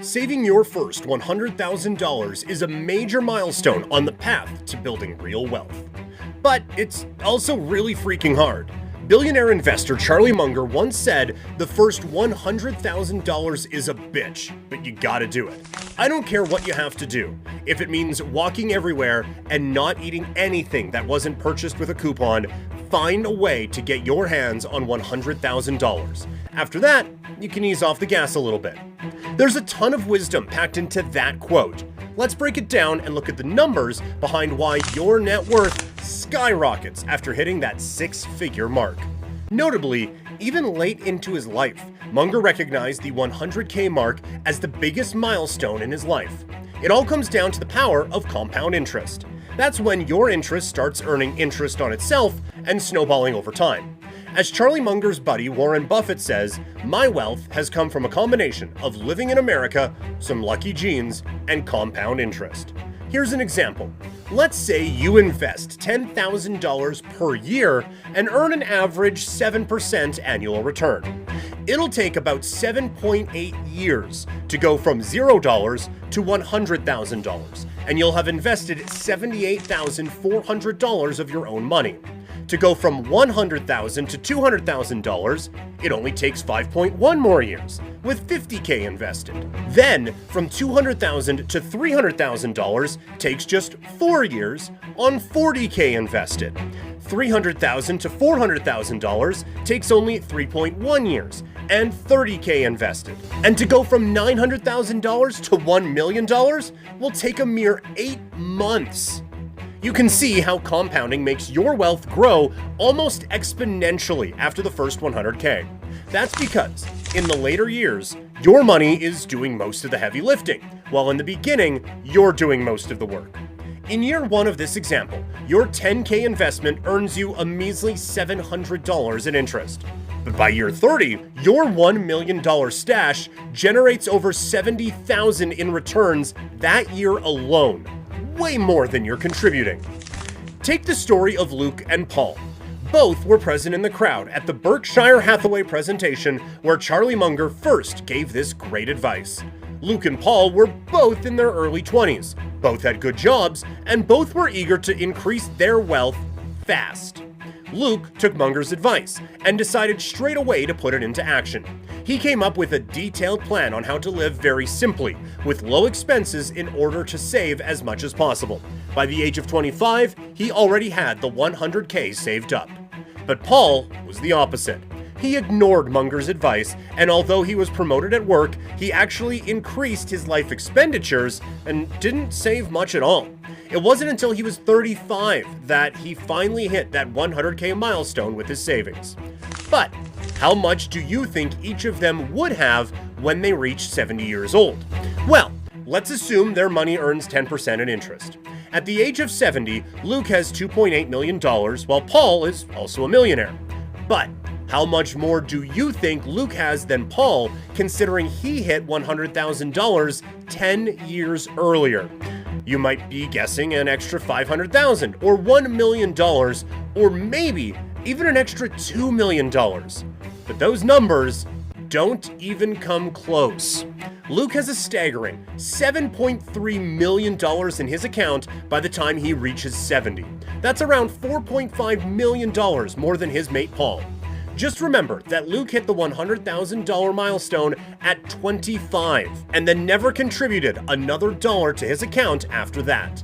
Saving your first $100,000 is a major milestone on the path to building real wealth. But it's also really freaking hard. Billionaire investor Charlie Munger once said, "The first $100,000 is a bitch, but you gotta do it. I don't care what you have to do. If it means walking everywhere and not eating anything that wasn't purchased with a coupon, find a way to get your hands on $100,000. After that, you can ease off the gas a little bit." There's a ton of wisdom packed into that quote. Let's break it down and look at the numbers behind why your net worth skyrockets after hitting that six-figure mark. Notably, even late into his life, Munger recognized the 100K mark as the biggest milestone in his life. It all comes down to the power of compound interest. That's when your interest starts earning interest on itself and snowballing over time. As Charlie Munger's buddy Warren Buffett says, "My wealth has come from a combination of living in America, some lucky genes, and compound interest." Here's an example. Let's say you invest $10,000 per year and earn an average 7% annual return. It'll take about 7.8 years to go from $0 to $100,000, and you'll have invested $78,400 of your own money. To go from $100,000 to $200,000, it only takes 5.1 more years, with $50K invested. Then, from $200,000 to $300,000 takes just 4 years on $40K invested. $300,000 to $400,000 takes only 3.1 years and $30K invested. And to go from $900,000 to $1 million will take a mere 8 months. You can see how compounding makes your wealth grow almost exponentially after the first 100K. That's because, in the later years, your money is doing most of the heavy lifting, while in the beginning, you're doing most of the work. In year 1 of this example, your 10K investment earns you a measly $700 in interest. But by year 30, your $1 million stash generates over $70,000 in returns that year alone. Way more than you're contributing. Take the story of Luke and Paul. Both were present in the crowd at the Berkshire Hathaway presentation where Charlie Munger first gave this great advice. Luke and Paul were both in their early 20s, both had good jobs, and both were eager to increase their wealth fast. Luke took Munger's advice and decided straight away to put it into action. He came up with a detailed plan on how to live very simply, with low expenses in order to save as much as possible. By the age of 25, he already had the 100K saved up. But Paul was the opposite. He ignored Munger's advice, and although he was promoted at work, he actually increased his life expenditures and didn't save much at all. It wasn't until he was 35 that he finally hit that 100K milestone with his savings. But how much do you think each of them would have when they reach 70 years old? Well, let's assume their money earns 10% in interest. At the age of 70, Luke has $2.8 million, while Paul is also a millionaire. But how much more do you think Luke has than Paul, considering he hit $100,000 10 years earlier? You might be guessing an extra $500,000 or $1 million, or maybe even an extra $2 million. But those numbers don't even come close. Luke has a staggering $7.3 million in his account by the time he reaches 70. That's around $4.5 million more than his mate Paul. Just remember that Luke hit the $100,000 milestone at 25 and then never contributed another dollar to his account after that.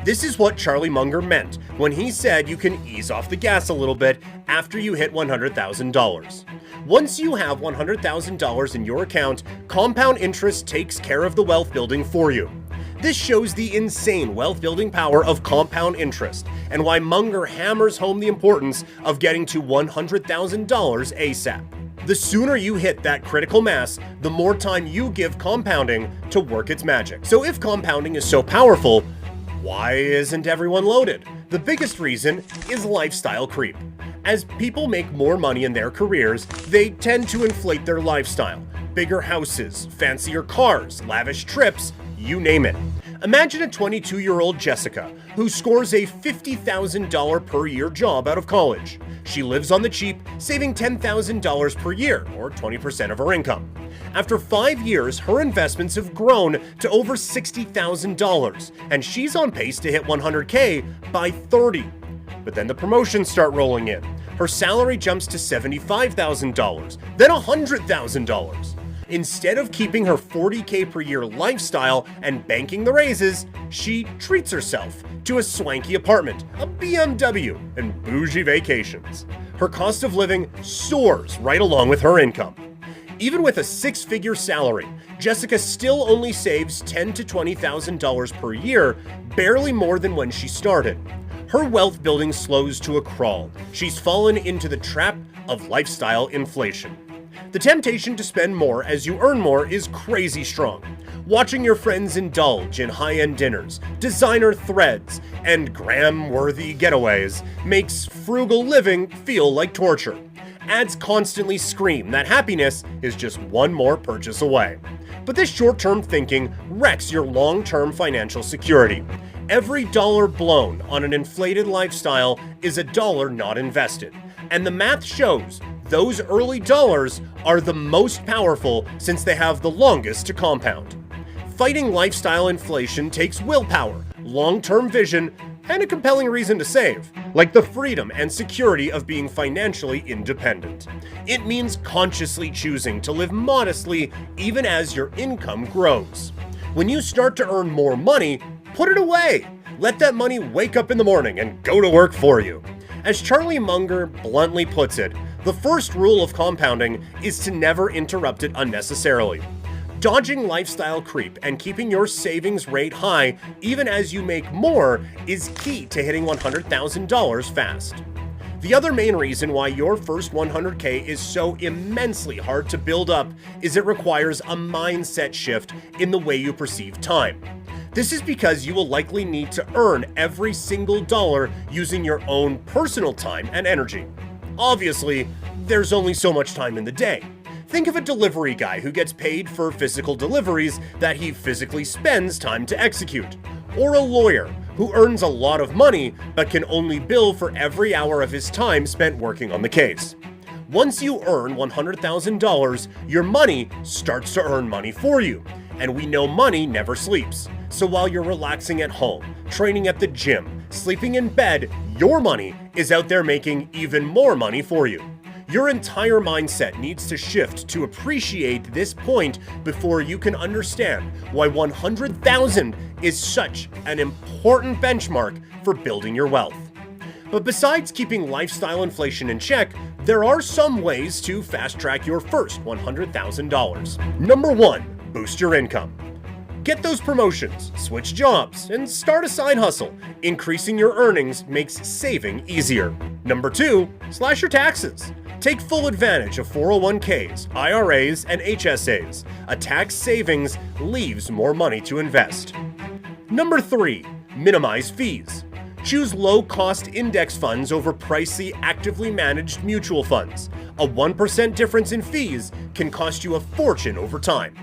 This is what Charlie Munger meant when he said you can ease off the gas a little bit after you hit $100,000. Once you have $100,000 in your account, compound interest takes care of the wealth building for you. This shows the insane wealth-building power of compound interest and why Munger hammers home the importance of getting to $100,000 ASAP. The sooner you hit that critical mass, the more time you give compounding to work its magic. So if compounding is so powerful, why isn't everyone loaded? The biggest reason is lifestyle creep. As people make more money in their careers, they tend to inflate their lifestyle. Bigger houses, fancier cars, lavish trips, you name it. Imagine a 22-year-old Jessica who scores a $50,000 per year job out of college. She lives on the cheap, saving $10,000 per year, or 20% of her income. After 5 years, her investments have grown to over $60,000, and she's on pace to hit $100K by 30. But then the promotions start rolling in. Her salary jumps to $75,000, then $100,000. Instead of keeping her $40K per year lifestyle and banking the raises, she treats herself to a swanky apartment, a BMW, and bougie vacations. Her cost of living soars right along with her income. Even with a 6-figure salary, Jessica still only saves $10,000 to $20,000 per year, barely more than when she started. Her wealth building slows to a crawl. She's fallen into the trap of lifestyle inflation. The temptation to spend more as you earn more is crazy strong. Watching your friends indulge in high-end dinners, designer threads, and gram-worthy getaways makes frugal living feel like torture. Ads constantly scream that happiness is just one more purchase away. But this short-term thinking wrecks your long-term financial security. Every dollar blown on an inflated lifestyle is a dollar not invested. And the math shows those early dollars are the most powerful since they have the longest to compound. Fighting lifestyle inflation takes willpower, long-term vision, and a compelling reason to save, like the freedom and security of being financially independent. It means consciously choosing to live modestly even as your income grows. When you start to earn more money, put it away. Let that money wake up in the morning and go to work for you. As Charlie Munger bluntly puts it, the first rule of compounding is to never interrupt it unnecessarily. Dodging lifestyle creep and keeping your savings rate high even as you make more is key to hitting $100,000 fast. The other main reason why your first 100K is so immensely hard to build up is it requires a mindset shift in the way you perceive time. This is because you will likely need to earn every single dollar using your own personal time and energy. Obviously, there's only so much time in the day. Think of a delivery guy who gets paid for physical deliveries that he physically spends time to execute, or a lawyer who earns a lot of money but can only bill for every hour of his time spent working on the case. Once you earn $100,000, your money starts to earn money for you, and we know money never sleeps. So while you're relaxing at home, training at the gym, sleeping in bed, your money is out there making even more money for you. Your entire mindset needs to shift to appreciate this point before you can understand why 100,000 is such an important benchmark for building your wealth. But besides keeping lifestyle inflation in check, there are some ways to fast-track your first $100,000. Number 1, boost your income. Get those promotions, switch jobs, and start a side hustle. Increasing your earnings makes saving easier. Number 2, slash your taxes. Take full advantage of 401ks, IRAs, and HSAs. A tax savings leaves more money to invest. Number 3, minimize fees. Choose low-cost index funds over pricey, actively managed mutual funds. A 1% difference in fees can cost you a fortune over time.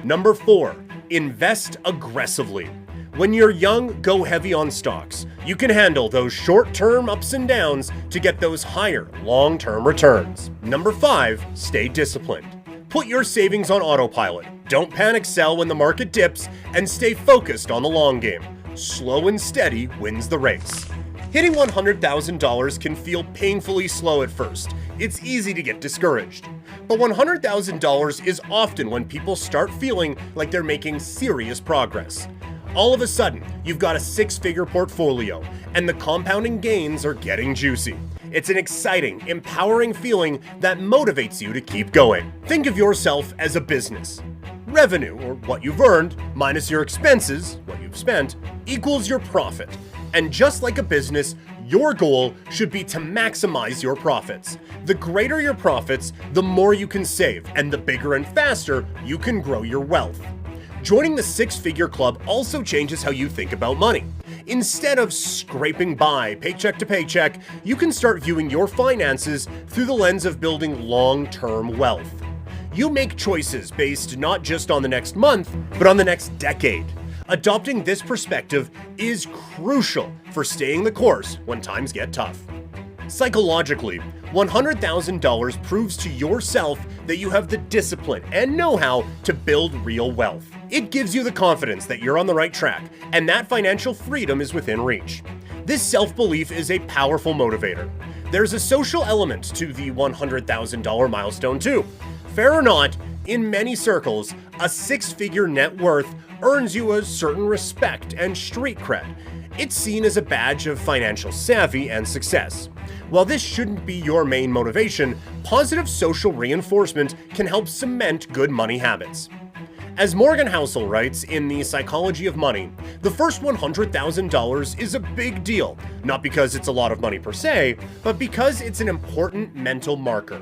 Number 4, invest aggressively. When you're young, go heavy on stocks. You can handle those short-term ups and downs to get those higher long-term returns. Number 5, stay disciplined. Put your savings on autopilot. Don't panic sell when the market dips, and stay focused on the long game. Slow and steady wins the race. Hitting $100,000 can feel painfully slow at first. It's easy to get discouraged. But $100,000 is often when people start feeling like they're making serious progress. All of a sudden, you've got a 6-figure portfolio, and the compounding gains are getting juicy. It's an exciting, empowering feeling that motivates you to keep going. Think of yourself as a business. Revenue, or what you've earned, minus your expenses, what you've spent, equals your profit. And just like a business, your goal should be to maximize your profits. The greater your profits, the more you can save, and the bigger and faster you can grow your wealth. Joining the 6-figure club also changes how you think about money. Instead of scraping by paycheck to paycheck, you can start viewing your finances through the lens of building long-term wealth. You make choices based not just on the next month, but on the next decade. Adopting this perspective is crucial for staying the course when times get tough. Psychologically, $100,000 proves to yourself that you have the discipline and know-how to build real wealth. It gives you the confidence that you're on the right track and that financial freedom is within reach. This self-belief is a powerful motivator. There's a social element to the $100,000 milestone too. Fair or not, in many circles, a six-figure net worth earns you a certain respect and street cred. It's seen as a badge of financial savvy and success. While this shouldn't be your main motivation, positive social reinforcement can help cement good money habits. As Morgan Housel writes in The Psychology of Money, the first $100,000 is a big deal, not because it's a lot of money per se, but because it's an important mental marker.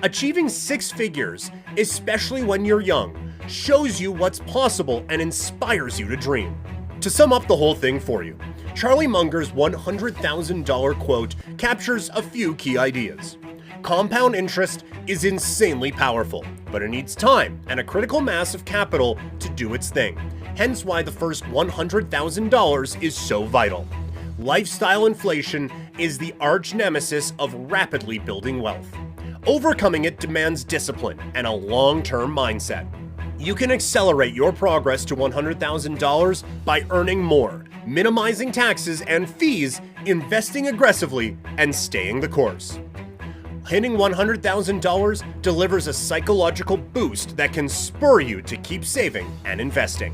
Achieving six figures, especially when you're young, shows you what's possible and inspires you to dream. To sum up the whole thing for you, Charlie Munger's $100,000 quote captures a few key ideas. Compound interest is insanely powerful, but it needs time and a critical mass of capital to do its thing, hence why the first $100,000 is so vital. Lifestyle inflation is the arch nemesis of rapidly building wealth. Overcoming it demands discipline and a long-term mindset. You can accelerate your progress to $100,000 by earning more, minimizing taxes and fees, investing aggressively, and staying the course. Hitting $100,000 delivers a psychological boost that can spur you to keep saving and investing.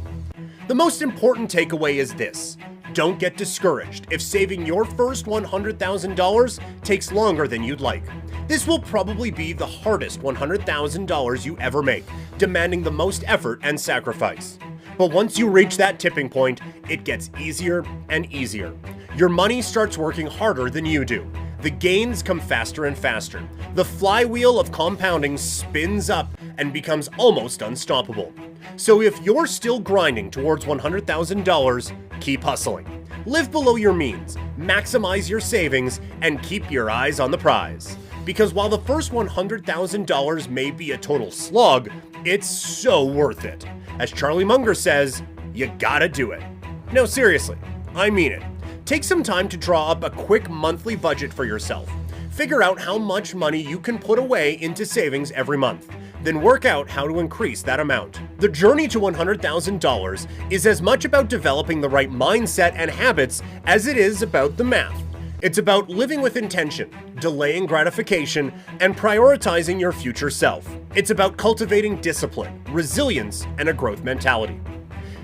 The most important takeaway is this: don't get discouraged if saving your first $100,000 takes longer than you'd like. This will probably be the hardest $100,000 you ever make, demanding the most effort and sacrifice. But once you reach that tipping point, it gets easier and easier. Your money starts working harder than you do. The gains come faster and faster. The flywheel of compounding spins up and becomes almost unstoppable. So if you're still grinding towards $100,000, keep hustling. Live below your means, maximize your savings, and keep your eyes on the prize. Because while the first $100,000 may be a total slog, it's so worth it. As Charlie Munger says, you gotta do it. No, seriously, I mean it. Take some time to draw up a quick monthly budget for yourself. Figure out how much money you can put away into savings every month. Then work out how to increase that amount. The journey to $100,000 is as much about developing the right mindset and habits as it is about the math. It's about living with intention, delaying gratification, and prioritizing your future self. It's about cultivating discipline, resilience, and a growth mentality.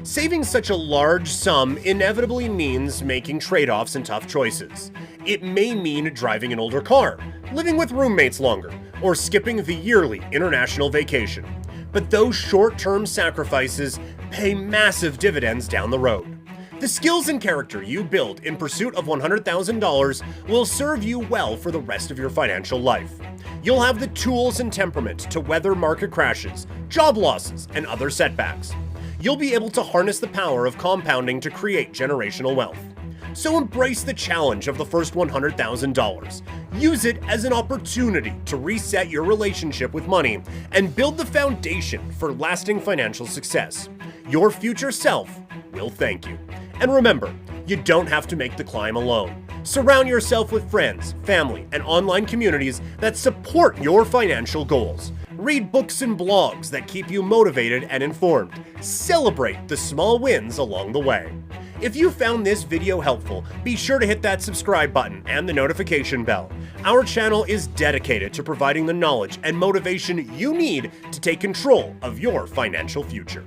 Saving such a large sum inevitably means making trade-offs and tough choices. It may mean driving an older car, living with roommates longer, or skipping the yearly international vacation. But those short-term sacrifices pay massive dividends down the road. The skills and character you build in pursuit of $100,000 will serve you well for the rest of your financial life. You'll have the tools and temperament to weather market crashes, job losses, and other setbacks. You'll be able to harness the power of compounding to create generational wealth. So embrace the challenge of the first $100,000. Use it as an opportunity to reset your relationship with money and build the foundation for lasting financial success. Your future self will thank you. And remember, you don't have to make the climb alone. Surround yourself with friends, family, and online communities that support your financial goals. Read books and blogs that keep you motivated and informed. Celebrate the small wins along the way. If you found this video helpful, be sure to hit that subscribe button and the notification bell. Our channel is dedicated to providing the knowledge and motivation you need to take control of your financial future.